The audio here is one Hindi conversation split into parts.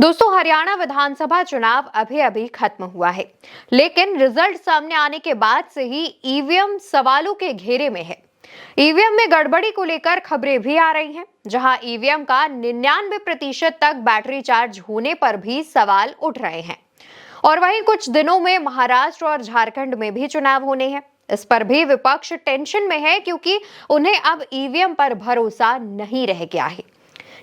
दोस्तों, हरियाणा विधानसभा चुनाव अभी अभी खत्म हुआ है, लेकिन रिजल्ट सामने आने के बाद से ही ईवीएम सवालों के घेरे में है। ईवीएम में गड़बड़ी को लेकर खबरें भी आ रही हैं, जहां ईवीएम का 99% तक बैटरी चार्ज होने पर भी सवाल उठ रहे हैं। और वहीं कुछ दिनों में महाराष्ट्र और झारखंड में भी चुनाव होने हैं। इस पर भी विपक्ष टेंशन में है, क्योंकि उन्हें अब ईवीएम पर भरोसा नहीं रह गया है।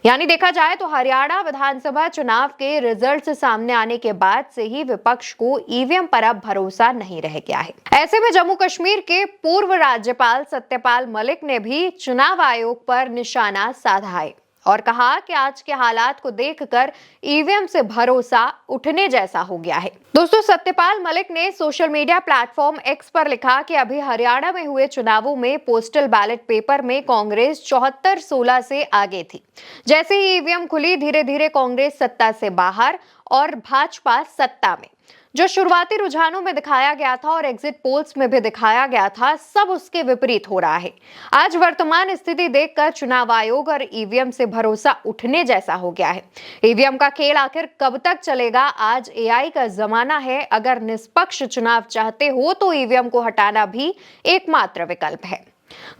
यानी देखा जाए तो हरियाणा विधानसभा चुनाव के रिजल्ट सामने आने के बाद से ही विपक्ष को ईवीएम पर अब भरोसा नहीं रह गया है। ऐसे में जम्मू कश्मीर के पूर्व राज्यपाल सत्यपाल मलिक ने भी चुनाव आयोग पर निशाना साधा है और कहा कि आज के हालात को देखकर ईवीएम से भरोसा उठने जैसा हो गया है। दोस्तों, सत्यपाल मलिक ने सोशल मीडिया प्लेटफॉर्म एक्स पर लिखा कि अभी हरियाणा में हुए चुनावों में पोस्टल बैलेट पेपर में कांग्रेस 74-16 से आगे थी। जैसे ही ईवीएम खुली, धीरे धीरे कांग्रेस सत्ता से बाहर और भाजपा सत्ता में। जो शुरुआती रुझानों में दिखाया गया था और एग्जिट पोल्स में भी दिखाया गया था, सब उसके विपरीत हो रहा है। आज वर्तमान स्थिति देखकर चुनाव आयोग और ईवीएम से भरोसा उठने जैसा हो गया है। ईवीएम का खेल आखिर कब तक चलेगा? आज एआई का जमाना है। अगर निष्पक्ष चुनाव चाहते हो तो ईवीएम को हटाना भी एकमात्र विकल्प है।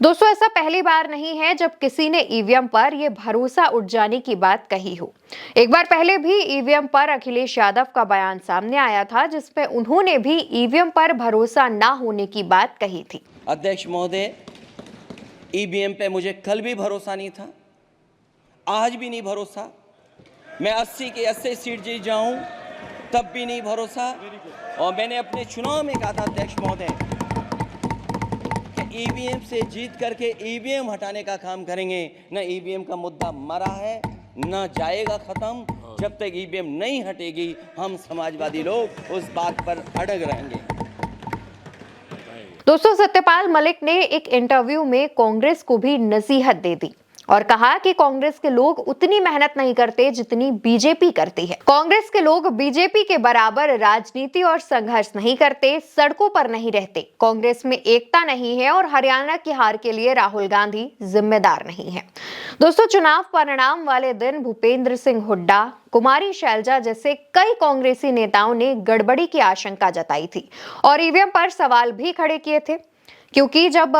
दोस्तों, ऐसा पहली बार नहीं है जब किसी ने ईवीएम पर यह भरोसा उठ जाने की बात कही हो। एक बार पहले भी ईवीएम पर अखिलेश यादव का बयान सामने आया था, जिसमें उन्होंने भी ईवीएम पर भरोसा ना होने की बात कही थी। अध्यक्ष महोदय, ईवीएम पे मुझे कल भी भरोसा नहीं था, आज भी नहीं भरोसा। मैं 80 के 80 सीट जीत जाऊं तब भी नहीं भरोसा। और मैंने अपने चुनाव में कहा था अध्यक्ष महोदय, ईवीएम से जीत करके ईवीएम हटाने का काम करेंगे। न ईवीएम का मुद्दा मरा है, न जाएगा खत्म। जब तक ईवीएम नहीं हटेगी, हम समाजवादी लोग उस बात पर अड़ग रहेंगे। दोस्तों, सत्यपाल मलिक ने एक इंटरव्यू में कांग्रेस को भी नसीहत दे दी और कहा कि कांग्रेस के लोग उतनी मेहनत नहीं करते जितनी बीजेपी करती है। कांग्रेस के लोग बीजेपी के बराबर राजनीति और संघर्ष नहीं करते, सड़कों पर नहीं रहते, कांग्रेस में एकता नहीं है और हरियाणा की हार के लिए राहुल गांधी जिम्मेदार नहीं है। दोस्तों, चुनाव परिणाम वाले दिन भूपेंद्र सिंह हुड्डा, कुमारी शैलजा जैसे कई कांग्रेसी नेताओं ने गड़बड़ी की आशंका जताई थी और ईवीएम पर सवाल भी खड़े किए थे, क्योंकि जब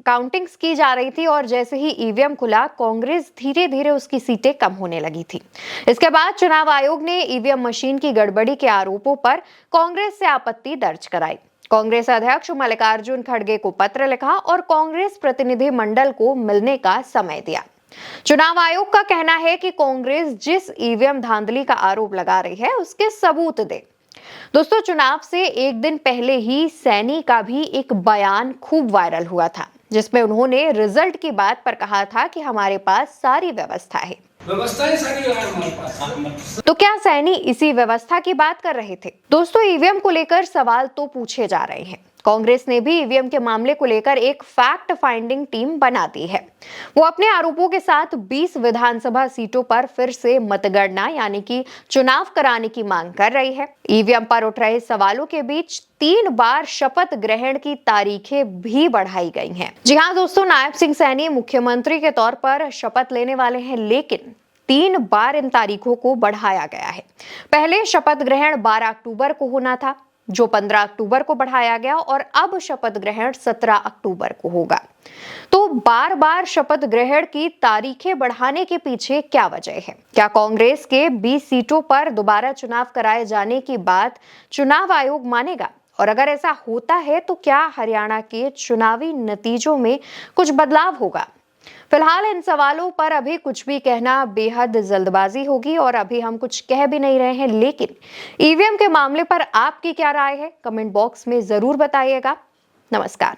काउंटिंग्स की जा रही थी और जैसे ही ईवीएम खुला, कांग्रेस धीरे धीरे उसकी सीटें कम होने लगी थी। इसके बाद चुनाव आयोग ने ईवीएम मशीन की गड़बड़ी के आरोपों पर कांग्रेस से आपत्ति दर्ज कराई। कांग्रेस अध्यक्ष मल्लिकार्जुन खड़गे को पत्र लिखा और कांग्रेस प्रतिनिधि मंडल को मिलने का समय दिया। चुनाव आयोग का कहना है कि कांग्रेस जिस ईवीएम धांधली का आरोप लगा रही है, उसके सबूत दे। दोस्तों, चुनाव से एक दिन पहले ही सैनी का भी एक बयान खूब वायरल हुआ था, जिसमें उन्होंने रिजल्ट की बात पर कहा था कि हमारे पास सारी व्यवस्था है। व्यवस्थाएं सारी है हमारे पास। तो क्या सैनी इसी व्यवस्था की बात कर रहे थे? दोस्तों, ईवीएम को लेकर सवाल तो पूछे जा रहे हैं। कांग्रेस ने भी ईवीएम के मामले को लेकर एक फैक्ट फाइंडिंग टीम बना दी है। वो अपने आरोपों के साथ 20 विधानसभा सीटों पर फिर से मतगणना यानी कि चुनाव कराने की मांग कर रही है। ईवीएम पर उठ रहे सवालों के बीच 3 बार शपथ ग्रहण की तारीखें भी बढ़ाई गई हैं। जी हाँ दोस्तों, नायब सिंह सैनी मुख्यमंत्री के तौर पर शपथ लेने वाले हैं, लेकिन 3 बार इन तारीखों को बढ़ाया गया है। पहले शपथ ग्रहण 12 अक्टूबर को होना था, जो 15 अक्टूबर को बढ़ाया गया, और अब शपथ ग्रहण 17 अक्टूबर को होगा। तो बार बार शपथ ग्रहण की तारीखें बढ़ाने के पीछे क्या वजह है? क्या कांग्रेस के 20 सीटों पर दोबारा चुनाव कराए जाने की बात चुनाव आयोग मानेगा? और अगर ऐसा होता है तो क्या हरियाणा के चुनावी नतीजों में कुछ बदलाव होगा? फिलहाल इन सवालों पर अभी कुछ भी कहना बेहद जल्दबाजी होगी और अभी हम कुछ कह भी नहीं रहे हैं। लेकिन ईवीएम के मामले पर आपकी क्या राय है? कमेंट बॉक्स में जरूर बताइएगा। नमस्कार।